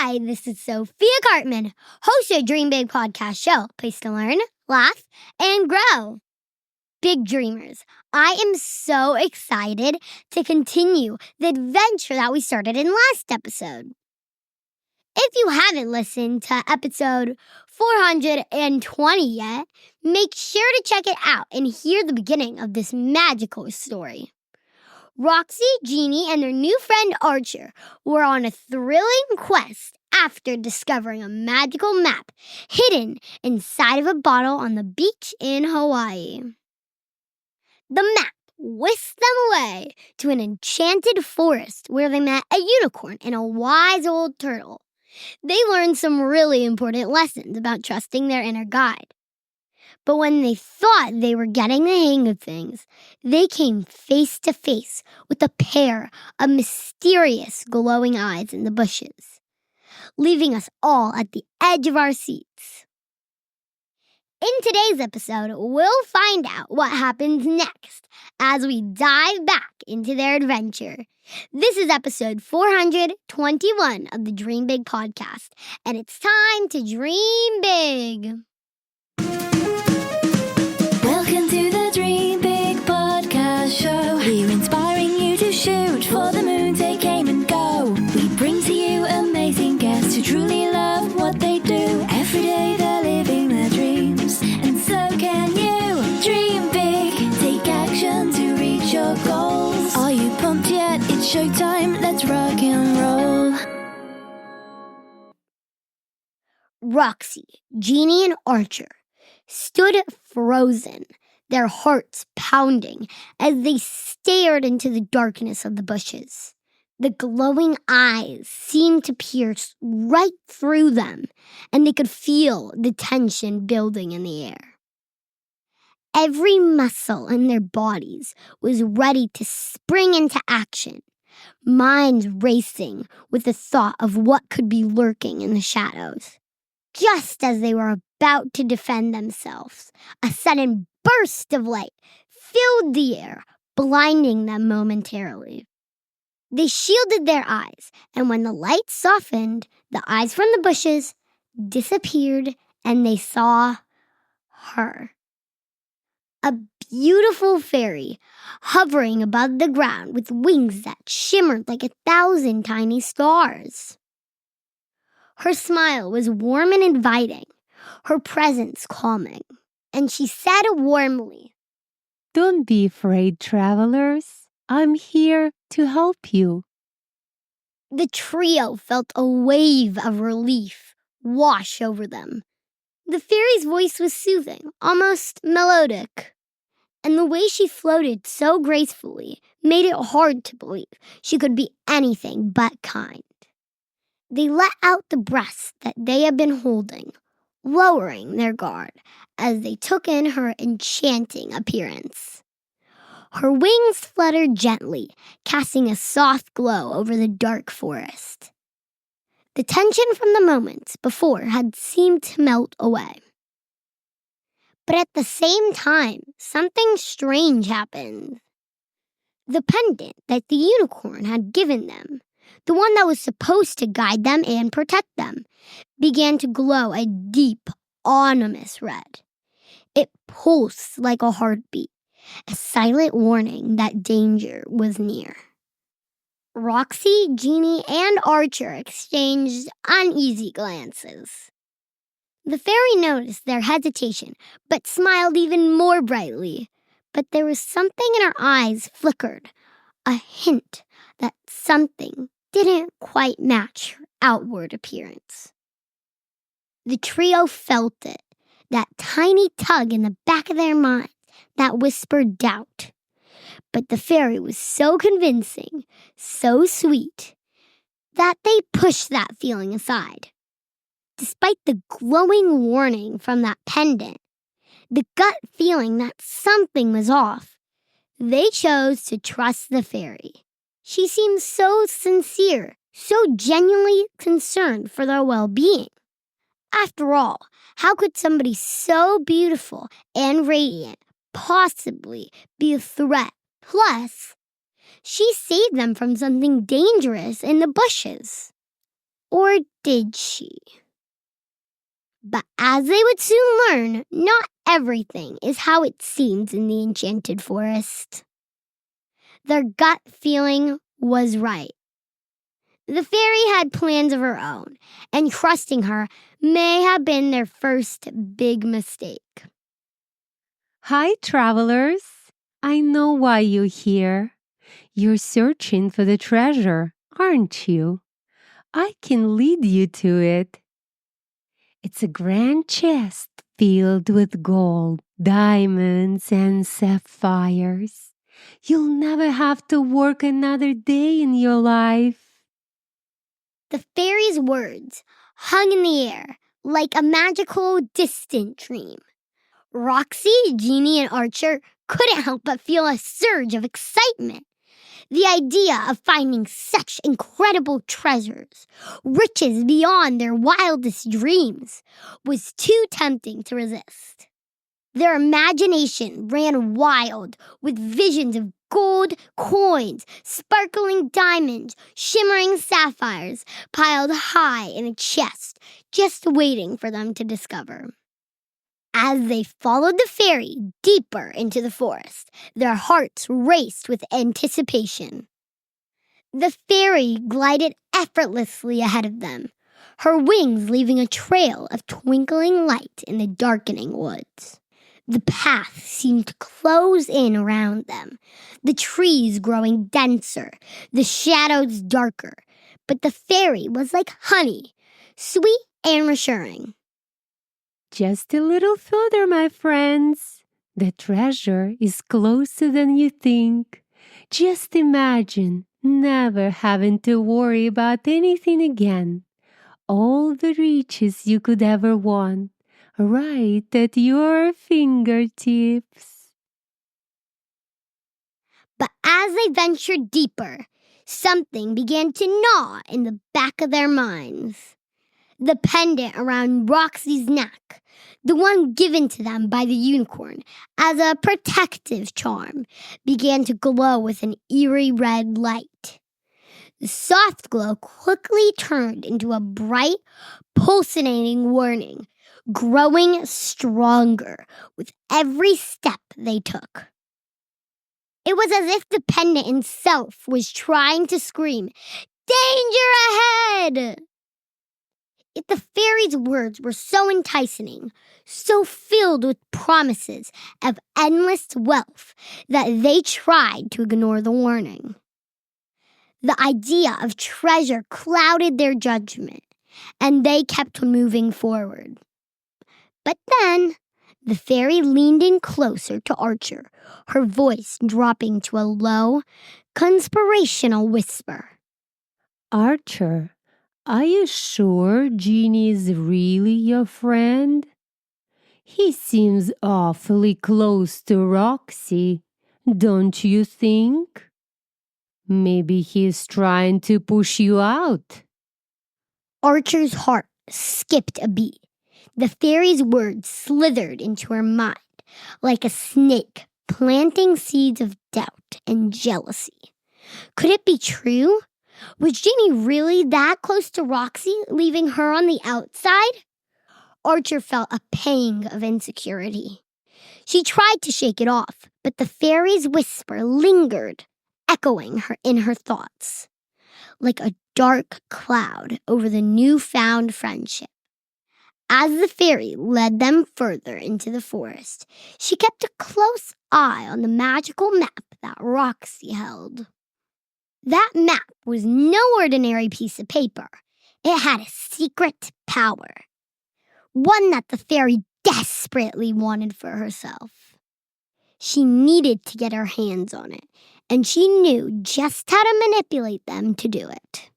Hi, this is Sophiakarpman, host of Dream Big Podcast show, place to learn, laugh, and grow. Big dreamers, I am so excited to continue the adventure that we started in last episode. If you haven't listened to episode 420 yet, make sure to check it out and hear the beginning of this magical story. Roxy, Ginnie, and their new friend Archer were on a thrilling quest after discovering a magical map hidden inside of a bottle on the beach in Hawaii. The map whisked them away to an enchanted forest where they met a unicorn and a wise old turtle. They learned some really important lessons about trusting their inner guide. But when they thought they were getting the hang of things, they came face to face with a pair of mysterious glowing eyes in the bushes, leaving us all at the edge of our seats. In today's episode, we'll find out what happens next as we dive back into their adventure. This is episode 421 of the Dream Big Podcast, and it's time to dream big. Welcome to the Dream Big Podcast show. We're inspiring you to shoot for the moon, take aim and go. We bring to you amazing guests who truly love what they do. Every day they're living their dreams, and so can you. Dream big, take action to reach your goals. Are you pumped yet? It's showtime, let's rock and roll. Roxy, Ginnie, and Archer stood frozen, their hearts pounding as they stared into the darkness of the bushes. The glowing eyes seemed to pierce right through them, and they could feel the tension building in the air. Every muscle in their bodies was ready to spring into action, minds racing with the thought of what could be lurking in the shadows. Just as they were about to defend themselves, a sudden burst of light filled the air, blinding them momentarily. They shielded their eyes, and when the light softened, the eyes from the bushes disappeared, and they saw her. A beautiful fairy hovering above the ground with wings that shimmered like 1,000 tiny stars. Her smile was warm and inviting, her presence calming, and she said warmly, "Don't be afraid, travelers. I'm here to help you." The trio felt a wave of relief wash over them. The fairy's voice was soothing, almost melodic, and the way she floated so gracefully made it hard to believe she could be anything but kind. They let out the breaths that they had been holding, lowering their guard as they took in her enchanting appearance. Her wings fluttered gently, casting a soft glow over the dark forest. The tension from the moments before had seemed to melt away. But at the same time, something strange happened. The pendant that the unicorn had given them, the one that was supposed to guide them and protect them, began to glow a deep, ominous red. It pulsed like a heartbeat, a silent warning that danger was near. Roxy, Ginnie, and Archer exchanged uneasy glances. The fairy noticed their hesitation, but smiled even more brightly. But there was something in her eyes flickered, a hint that something didn't quite match her outward appearance. The trio felt it, that tiny tug in the back of their minds that whispered doubt. But the fairy was so convincing, so sweet, that they pushed that feeling aside. Despite the glowing warning from that pendant, the gut feeling that something was off, they chose to trust the fairy. She seemed so sincere, so genuinely concerned for their well-being. After all, how could somebody so beautiful and radiant possibly be a threat? Plus, she saved them from something dangerous in the bushes. Or did she? But as they would soon learn, not everything is how it seems in the enchanted forest. Their gut feeling was right. The fairy had plans of her own, and trusting her may have been their first big mistake. Hi, travelers. I know why you're here. You're searching for the treasure, aren't you? I can lead you to it. It's a grand chest filled with gold, diamonds, and sapphires. You'll never have to work another day in your life. The fairy's words hung in the air like a magical, distant dream. Roxy, Ginnie, and Archer couldn't help but feel a surge of excitement. The idea of finding such incredible treasures, riches beyond their wildest dreams, was too tempting to resist. Their imagination ran wild with visions of gold coins, sparkling diamonds, shimmering sapphires piled high in a chest, just waiting for them to discover. As they followed the fairy deeper into the forest, their hearts raced with anticipation. The fairy glided effortlessly ahead of them, her wings leaving a trail of twinkling light in the darkening woods. The path seemed to close in around them, the trees growing denser, the shadows darker, but the fairy was like honey, sweet and reassuring. Just a little further, my friends. The treasure is closer than you think. Just imagine never having to worry about anything again. All the riches you could ever want, right at your fingertips. But as they ventured deeper, something began to gnaw in the back of their minds. The pendant around Roxy's neck, the one given to them by the unicorn as a protective charm, began to glow with an eerie red light. The soft glow quickly turned into a bright, pulsating warning, growing stronger with every step they took. It was as if the pendant itself was trying to scream, "Danger ahead!" Yet the fairy's words were so enticing, so filled with promises of endless wealth, that they tried to ignore the warning. The idea of treasure clouded their judgment, and they kept moving forward. But then, the fairy leaned in closer to Archer, her voice dropping to a low, conspirational whisper. Archer, are you sure Ginnie is really your friend? He seems awfully close to Roxy, don't you think? Maybe he's trying to push you out. Archer's heart skipped a beat. The fairy's words slithered into her mind like a snake, planting seeds of doubt and jealousy. Could it be true? Was Ginnie really that close to Roxy, leaving her on the outside? Archer felt a pang of insecurity. She tried to shake it off, but the fairy's whisper lingered, echoing in her thoughts, like a dark cloud over the newfound friendship. As the fairy led them further into the forest, she kept a close eye on the magical map that Roxy held. That map was no ordinary piece of paper. It had a secret power, one that the fairy desperately wanted for herself. She needed to get her hands on it, and she knew just how to manipulate them to do it.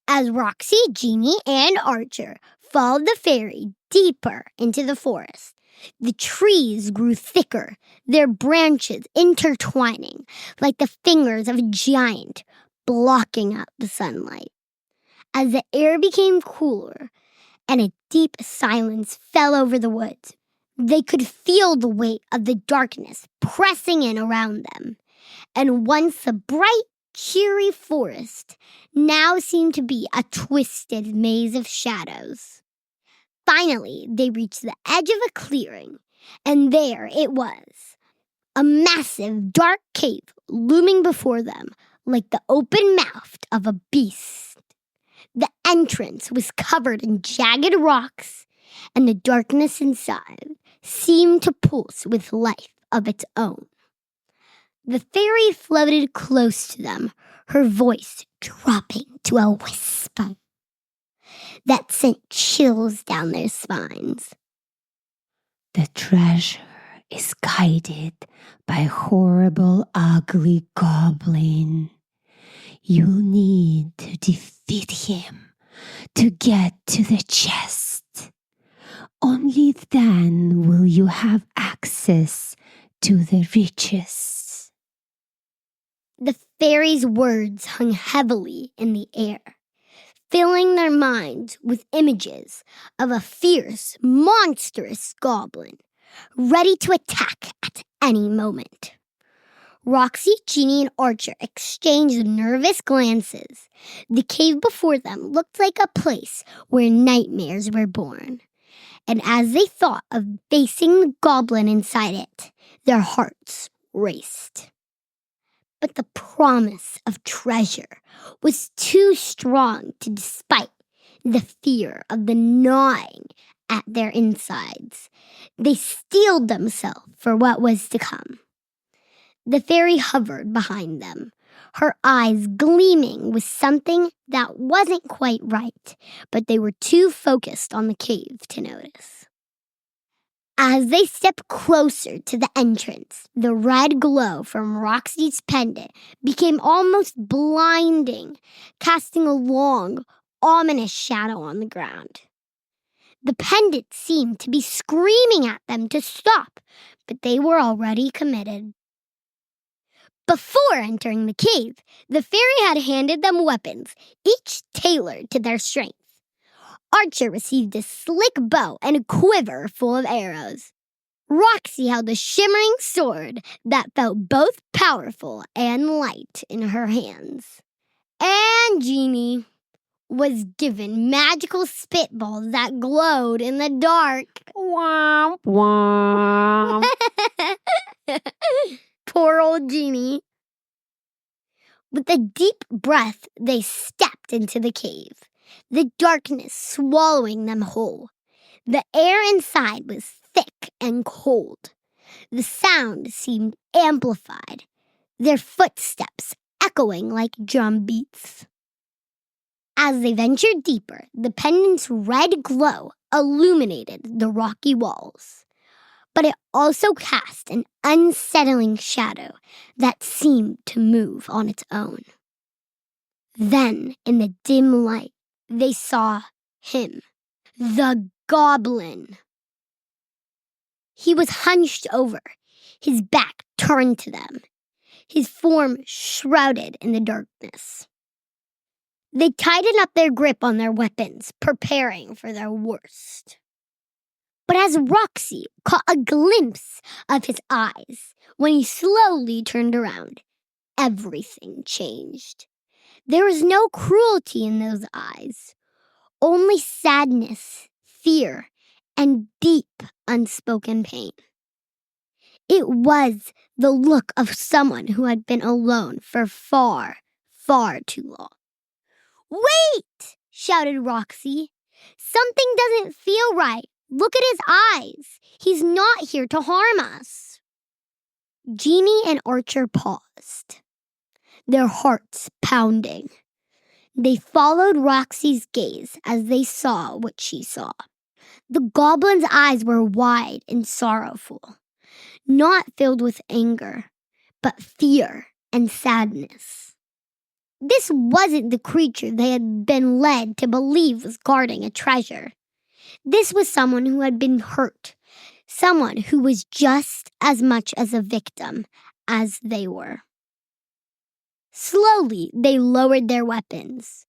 As Roxy, Ginnie, and Archer followed the fairy deeper into the forest, the trees grew thicker, their branches intertwining like the fingers of a giant, blocking out the sunlight. As the air became cooler and a deep silence fell over the woods, they could feel the weight of the darkness pressing in around them. And once the bright cheery forest now seemed to be a twisted maze of shadows. Finally, they reached the edge of a clearing, and there it was, a massive dark cave looming before them like the open mouth of a beast. The entrance was covered in jagged rocks, and the darkness inside seemed to pulse with life of its own. The fairy floated close to them, her voice dropping to a whisper that sent chills down their spines. The treasure is guided by a horrible, ugly goblin. You'll need to defeat him to get to the chest. Only then will you have access to the riches. The fairy's words hung heavily in the air, filling their minds with images of a fierce, monstrous goblin, ready to attack at any moment. Roxy, Ginnie, and Archer exchanged nervous glances. The cave before them looked like a place where nightmares were born. And as they thought of facing the goblin inside it, their hearts raced. But the promise of treasure was too strong to despite the fear of the gnawing at their insides. They steeled themselves for what was to come. The fairy hovered behind them, her eyes gleaming with something that wasn't quite right, but they were too focused on the cave to notice. As they stepped closer to the entrance, the red glow from Roxy's pendant became almost blinding, casting a long, ominous shadow on the ground. The pendant seemed to be screaming at them to stop, but they were already committed. Before entering the cave, the fairy had handed them weapons, each tailored to their strength. Archer received a slick bow and a quiver full of arrows. Roxy held a shimmering sword that felt both powerful and light in her hands. And Ginnie was given magical spitballs that glowed in the dark. Womp womp. Poor old Ginnie. With a deep breath, they stepped into the cave, the darkness swallowing them whole. The air inside was thick and cold. The sound seemed amplified, their footsteps echoing like drum beats. As they ventured deeper, the pendant's red glow illuminated the rocky walls. But it also cast an unsettling shadow that seemed to move on its own. Then, in the dim light, they saw him, the goblin. He was hunched over, his back turned to them, his form shrouded in the darkness. They tightened up their grip on their weapons, preparing for their worst. But as Roxy caught a glimpse of his eyes, when he slowly turned around, everything changed. There was no cruelty in those eyes, only sadness, fear, and deep, unspoken pain. It was the look of someone who had been alone for far, far too long. "Wait!" shouted Roxy. "Something doesn't feel right. Look at his eyes. He's not here to harm us." Ginnie and Archer paused, their hearts pounding. They followed Roxy's gaze as they saw what she saw. The goblin's eyes were wide and sorrowful, not filled with anger, but fear and sadness. This wasn't the creature they had been led to believe was guarding a treasure. This was someone who had been hurt, someone who was just as much as a victim as they were. Slowly, they lowered their weapons.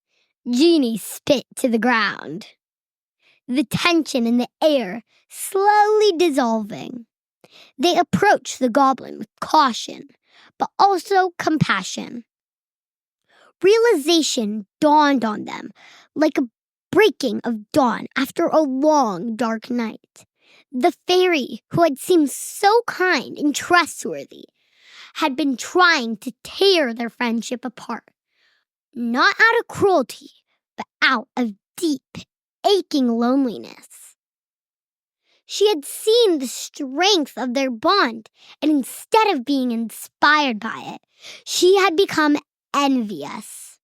Ginnie spit to the ground, the tension in the air slowly dissolving. They approached the goblin with caution, but also compassion. Realization dawned on them like a breaking of dawn after a long, dark night. The fairy, who had seemed so kind and trustworthy, had been trying to tear their friendship apart. Not out of cruelty, but out of deep, aching loneliness. She had seen the strength of their bond, and instead of being inspired by it, she had become envious.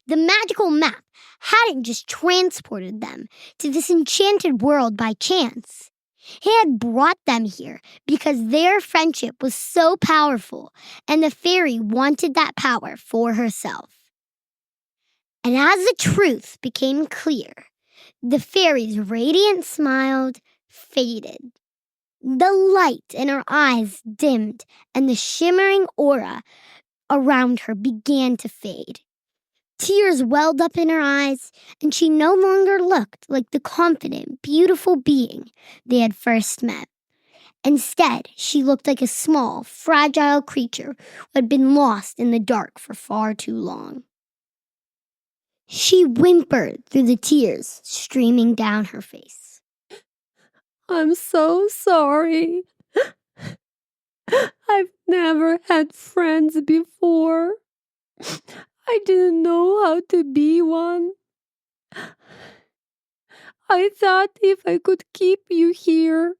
The magical map hadn't just transported them to this enchanted world by chance. It had brought them here because their friendship was so powerful, and the fairy wanted that power for herself. And as the truth became clear, the fairy's radiant smile faded. The light in her eyes dimmed, and the shimmering aura around her began to fade. Tears welled up in her eyes, and she no longer looked like the confident, beautiful being they had first met. Instead, she looked like a small, fragile creature who had been lost in the dark for far too long. She whimpered through the tears streaming down her face. I'm so sorry. I've never had friends before. I didn't know how to be one. I thought if I could keep you here,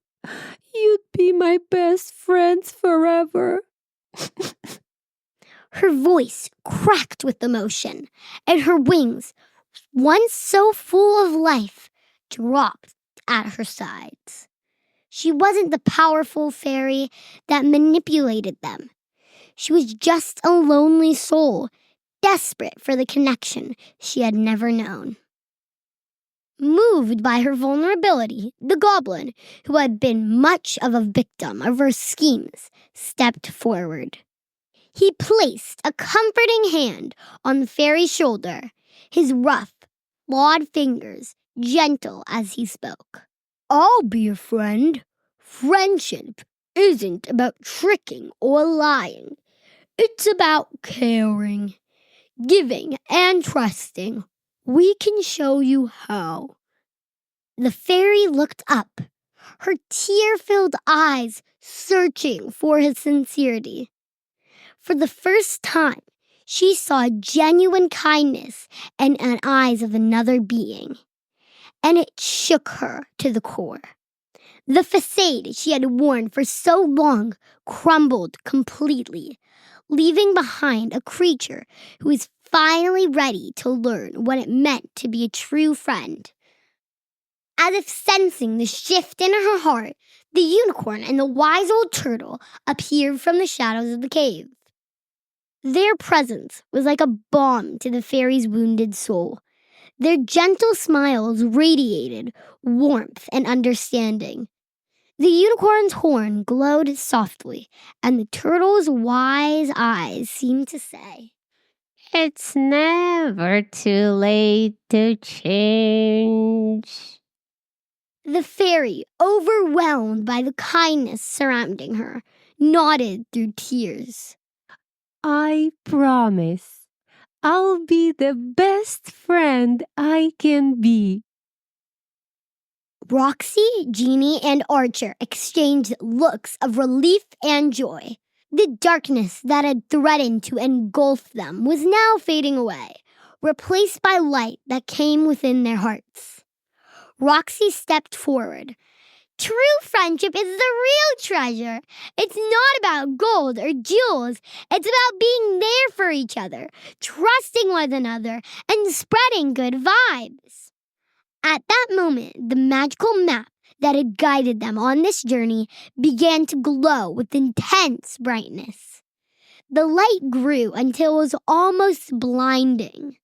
you'd be my best friends forever. Her voice cracked with emotion, and her wings, once so full of life, dropped at her sides. She wasn't the powerful fairy that manipulated them. She was just a lonely soul, desperate for the connection she had never known. Moved by her vulnerability, the goblin, who had been much of a victim of her schemes, stepped forward. He placed a comforting hand on the fairy's shoulder, his rough, clawed fingers gentle as he spoke. I'll be your friend. Friendship isn't about tricking or lying. It's about caring, giving, and trusting. We can show you how. The fairy looked up, her tear-filled eyes searching for his sincerity. For the first time, she saw genuine kindness in the eyes of another being, and it shook her to the core. The facade she had worn for so long crumbled completely, leaving behind a creature who was finally ready to learn what it meant to be a true friend. As if sensing the shift in her heart, the unicorn and the wise old turtle appeared from the shadows of the cave. Their presence was like a balm to the fairy's wounded soul. Their gentle smiles radiated warmth and understanding. The unicorn's horn glowed softly, and the turtle's wise eyes seemed to say, It's never too late to change. The fairy, overwhelmed by the kindness surrounding her, nodded through tears. I promise I'll be the best friend I can be. Roxy, Ginnie, and Archer exchanged looks of relief and joy. The darkness that had threatened to engulf them was now fading away, replaced by light that came within their hearts. Roxy stepped forward. True friendship is the real treasure. It's not about gold or jewels. It's about being there for each other, trusting one another, and spreading good vibes. At that moment, the magical map that had guided them on this journey began to glow with intense brightness. The light grew until it was almost blinding.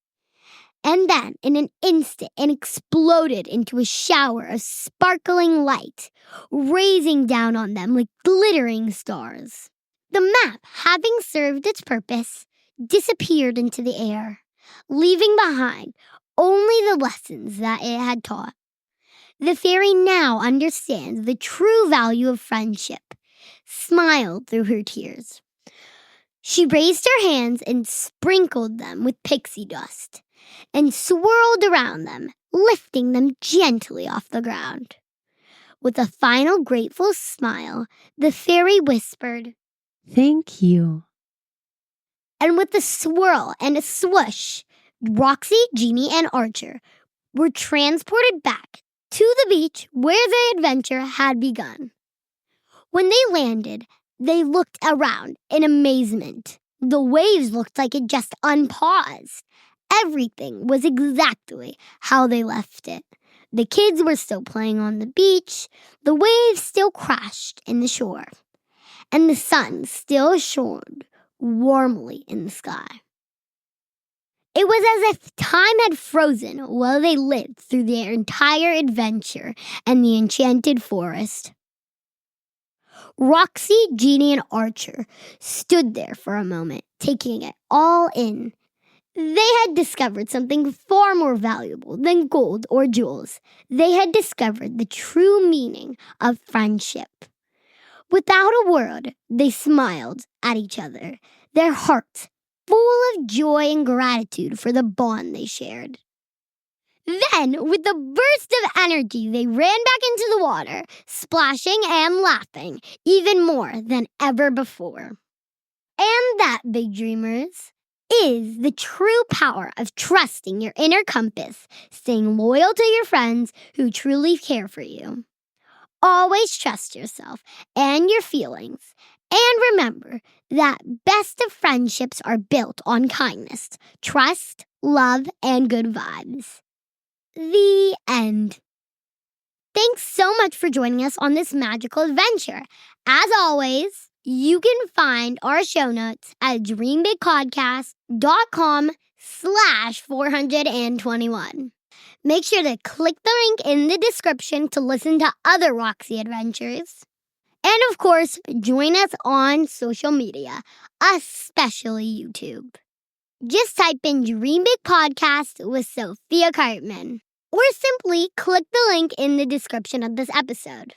And then, in an instant, it exploded into a shower of sparkling light, raining down on them like glittering stars. The map, having served its purpose, disappeared into the air, leaving behind only the lessons that it had taught. The fairy now understands the true value of friendship, smiled through her tears. She raised her hands and sprinkled them with pixie dust and swirled around them, lifting them gently off the ground. With a final grateful smile, the fairy whispered, "Thank you." And with a swirl and a swoosh, Roxy, Ginnie, and Archer were transported back to the beach where the adventure had begun. When they landed, they looked around in amazement. The waves looked like it just unpaused. Everything was exactly how they left it. The kids were still playing on the beach, the waves still crashed in the shore, and the sun still shone warmly in the sky. It was as if time had frozen while they lived through their entire adventure in the enchanted forest. Roxy, Ginnie, and Archer stood there for a moment, taking it all in. They had discovered something far more valuable than gold or jewels. They had discovered the true meaning of friendship. Without a word, they smiled at each other, their hearts full of joy and gratitude for the bond they shared. Then, with a burst of energy, they ran back into the water, splashing and laughing even more than ever before. And that, big dreamers, is the true power of trusting your inner compass, staying loyal to your friends who truly care for you. Always trust yourself and your feelings. And remember that best of friendships are built on kindness, trust, love, and good vibes. The end. Thanks so much for joining us on this magical adventure. As always, you can find our show notes at dreambigpodcast.com/421. Make sure to click the link in the description to listen to other Roxy adventures. And of course, join us on social media, especially YouTube. Just type in Dream Big Podcast with Sophiakarpman, or simply click the link in the description of this episode.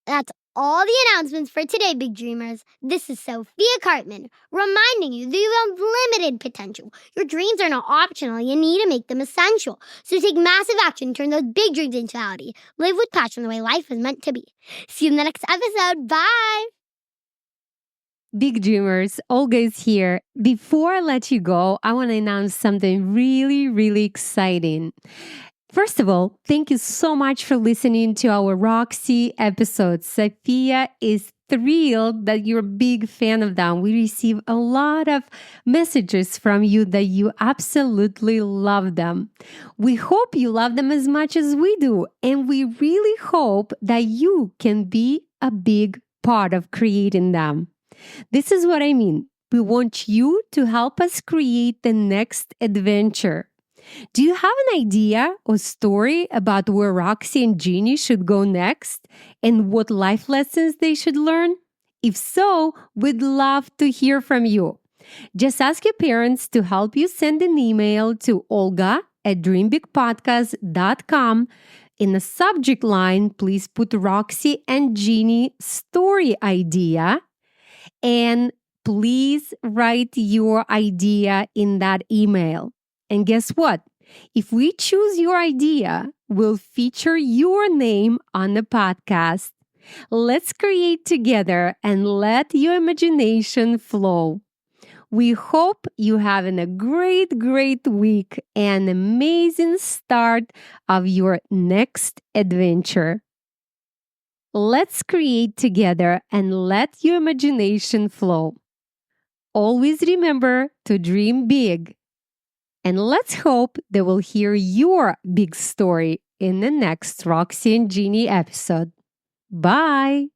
That's all the announcements for today, big dreamers. This is Sophiakarpman, reminding you that you have limited potential. Your dreams are not optional. You need to make them essential. So take massive action, turn those big dreams into reality. Live with passion the way life is meant to be. See you in the next episode. Bye! Big Dreamers, Olga is here. Before I let you go, I want to announce something really, really exciting. First of all, thank you so much for listening to our Roxy episodes. Sophia is thrilled that you're a big fan of them. We receive a lot of messages from you that you absolutely love them. We hope you love them as much as we do, and we really hope that you can be a big part of creating them. This is what I mean. We want you to help us create the next adventure. Do you have an idea or story about where Roxy and Ginnie should go next and what life lessons they should learn? If so, we'd love to hear from you. Just ask your parents to help you send an email to olga@dreambigpodcast.com. In the subject line, please put Roxy and Ginnie story idea, and please write your idea in that email. And guess what? If we choose your idea, we'll feature your name on the podcast. Let's create together and let your imagination flow. We hope you're having a great, great week and amazing start of your next adventure. Let's create together and let your imagination flow. Always remember to dream big. And let's hope they will hear your big story in the next Roxy and Ginnie episode. Bye!